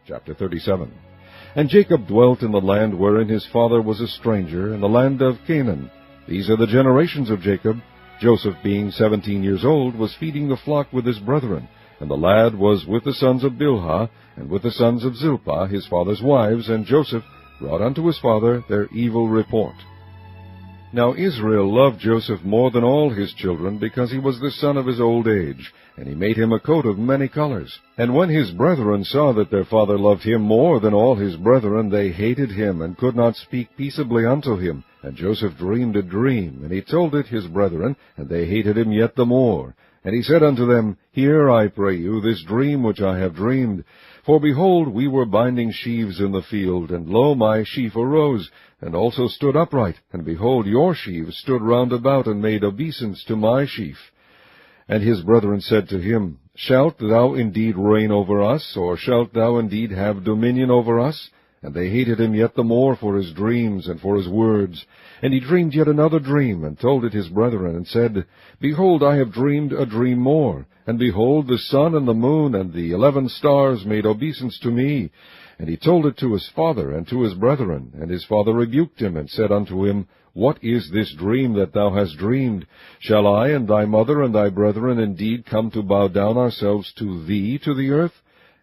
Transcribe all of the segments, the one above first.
Chapter 37. And Jacob dwelt in the land wherein his father was a stranger, in the land of Canaan. These are the generations of Jacob. Joseph, being 17 years old, was feeding the flock with his brethren, and the lad was with the sons of Bilhah, and with the sons of Zilpah, his father's wives, and Joseph brought unto his father their evil report. Now Israel loved Joseph more than all his children, because he was the son of his old age, and he made him a coat of many colors. And when his brethren saw that their father loved him more than all his brethren, they hated him, and could not speak peaceably unto him. And Joseph dreamed a dream, and he told it his brethren, and they hated him yet the more. And he said unto them, Hear, I pray you, this dream which I have dreamed. For behold, we were binding sheaves in the field, and lo, my sheaf arose, and also stood upright, and behold, your sheaves stood round about, and made obeisance to my sheaf. And his brethren said to him, Shalt thou indeed reign over us, or shalt thou indeed have dominion over us? And they hated him yet the more for his dreams and for his words. And he dreamed yet another dream, and told it his brethren, and said, Behold, I have dreamed a dream more. And behold, the sun and the moon and the 11 stars made obeisance to me. And he told it to his father and to his brethren. And his father rebuked him, and said unto him, What is this dream that thou hast dreamed? Shall I and thy mother and thy brethren indeed come to bow down ourselves to thee to the earth?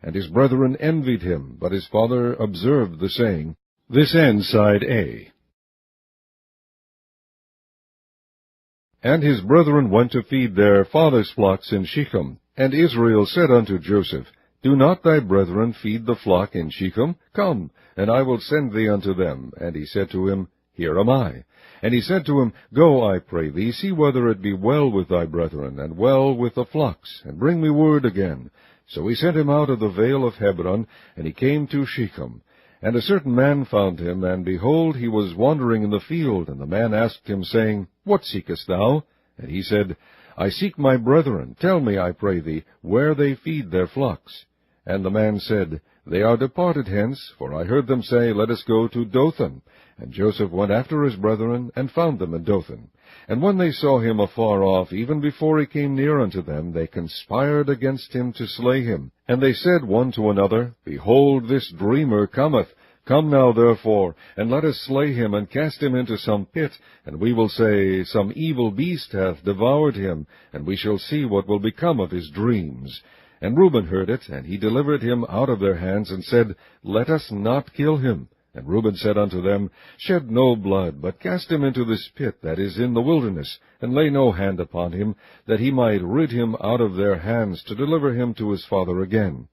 And his brethren envied him, but his father observed the saying. This ends side A. And his brethren went to feed their father's flocks in Shechem. And Israel said unto Joseph, Do not thy brethren feed the flock in Shechem? Come, and I will send thee unto them. And he said to him, Here am I. And he said to him, Go, I pray thee, see whether it be well with thy brethren, and well with the flocks, and bring me word again. So he sent him out of the vale of Hebron, and he came to Shechem. And a certain man found him, and behold, he was wandering in the field. And the man asked him, saying, What seekest thou? And he said, I seek my brethren. Tell me, I pray thee, where they feed their flocks. And the man said, They are departed hence, for I heard them say, Let us go to Dothan. And Joseph went after his brethren, and found them in Dothan. And when they saw him afar off, even before he came near unto them, they conspired against him to slay him. And they said one to another, Behold, this dreamer cometh. Come now, therefore, and let us slay him, and cast him into some pit, and we will say, Some evil beast hath devoured him, and we shall see what will become of his dreams. And Reuben heard it, and he delivered him out of their hands, and said, Let us not kill him. And Reuben said unto them, Shed no blood, but cast him into this pit that is in the wilderness, and lay no hand upon him, that he might rid him out of their hands, to deliver him to his father again.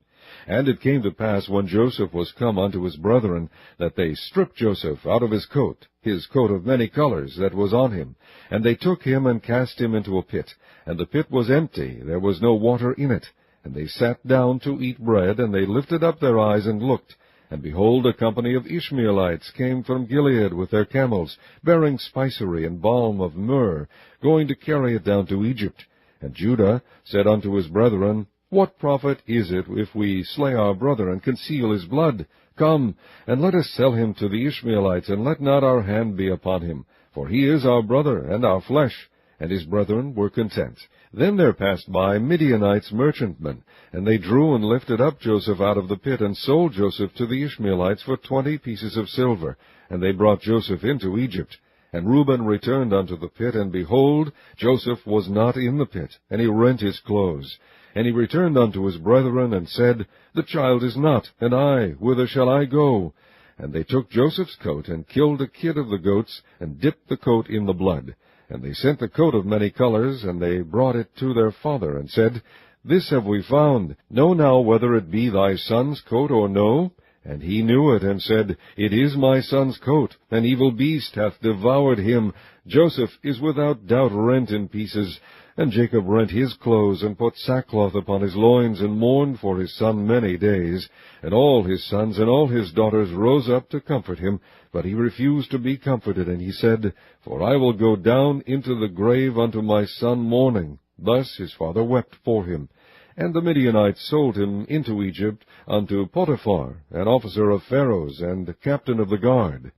And it came to pass, when Joseph was come unto his brethren, that they stripped Joseph out of his coat of many colors that was on him. And they took him, and cast him into a pit. And the pit was empty, there was no water in it. And they sat down to eat bread, and they lifted up their eyes, and looked. And behold, a company of Ishmaelites came from Gilead with their camels, bearing spicery and balm of myrrh, going to carry it down to Egypt. And Judah said unto his brethren, What profit is it if we slay our brother, and conceal his blood? Come, and let us sell him to the Ishmaelites, and let not our hand be upon him, for he is our brother, and our flesh. And his brethren were content. Then there passed by Midianites merchantmen, and they drew and lifted up Joseph out of the pit, and sold Joseph to the Ishmaelites for 20 pieces of silver. And they brought Joseph into Egypt. And Reuben returned unto the pit, and behold, Joseph was not in the pit, and he rent his clothes. And he returned unto his brethren, and said, The child is not, and I, whither shall I go? And they took Joseph's coat, and killed a kid of the goats, and dipped the coat in the blood. And they sent the coat of many colors, and they brought it to their father, and said, This have we found. Know now whether it be thy son's coat or no? And he knew it, and said, It is my son's coat. An evil beast hath devoured him. Joseph is without doubt rent in pieces. And Jacob rent his clothes, and put sackcloth upon his loins, and mourned for his son many days. And all his sons and all his daughters rose up to comfort him, but he refused to be comforted. And he said, For I will go down into the grave unto my son mourning. Thus his father wept for him. And the Midianites sold him into Egypt unto Potiphar, an officer of Pharaoh's, and captain of the guard.